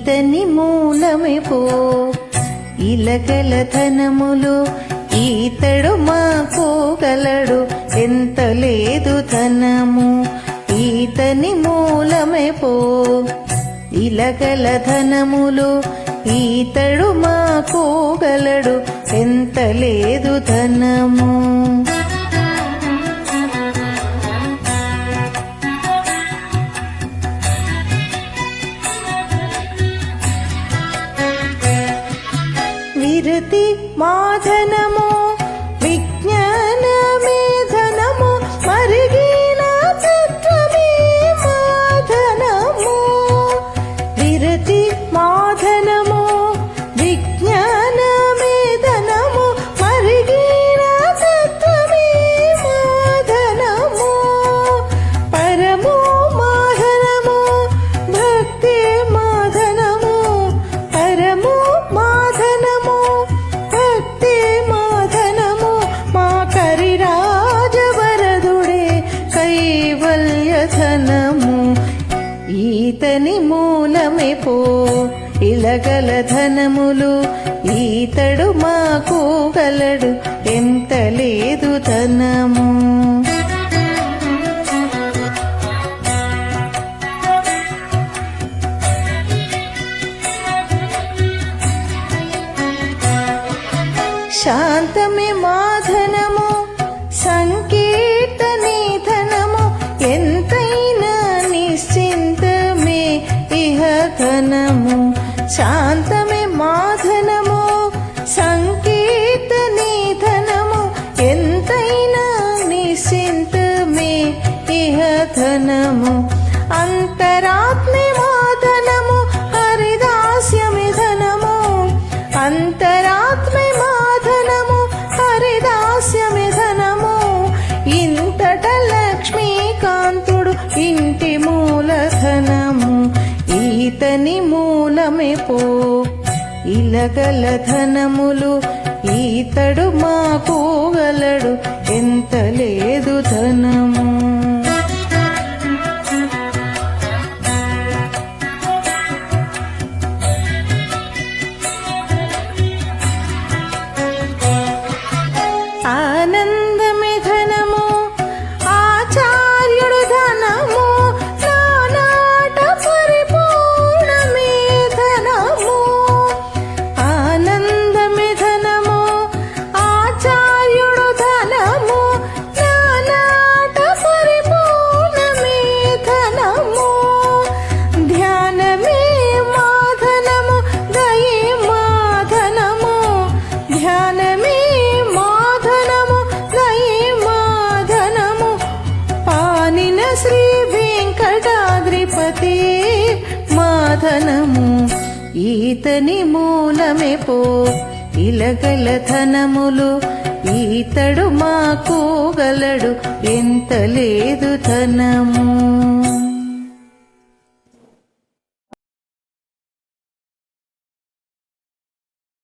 ఈతని మూలమే పో ఇలగల ధనములు ఈతడు మాకోగలడు ఎంత లేదు ధనము ఈతని మూలమే పో ఇలగల ధనములు ఈతడు మాకోగలడు ఎంత లేదు ధనము విరతి మాధనము విజ్ఞానమే ధనము మరిగిన తత్వమే మాధనము విరతి మాధనము విజ్ఞానమే ధనము మరిగిన తత్వమే మాధనము పరము మాధనము భక్తి మాధనము పరము మాధనము భక్తి మాధనము మా కరిరాజవరదుడే కైవల్య ధనము ఈతని మూలమే పో ఇలగల ధనములు ఈతడు మాకోగలడు ఎంత లేదు ధనము శాంతమే మాధనము సంకీర్తనే ధనము ఎంతైనా నిశ్చింతమే ఇహ ధనము శాంతమే మాధనము సంకీర్తనే ధనము ఎంతైనా నిశ్చింతమే ఇహ ధనము అంతరాత్మే మాధనము హరిదాస్యమే ధనము అంతరాత్మే మాధనము హరిదాస్యమే ధనము ఇంతట లక్ష్మీకాంతుడు ఇంటి మూలధనము ఈతని మూలమే పో ఇలగల ధనములు ఈతడు మాకోగలడు ఎంత లేదు ధనము ఆనందమే ధనము ఆచార్యుడు ధనము నానాట పరిపూర్ణమే ధనము ఆనందమే ధనము ఆచార్యుడు ధనము నానాట పరిపూర్ణమే ధనము ధ్యానమే మాధనము దయే మాధనము ధ్యానమే శ్రీ వెంకటాద్రిపతి మాధనము ఈతని మూలమే పో ఇలగల ధనములు ఈతడు మాకోగలడు ఎంత లేదు ధనము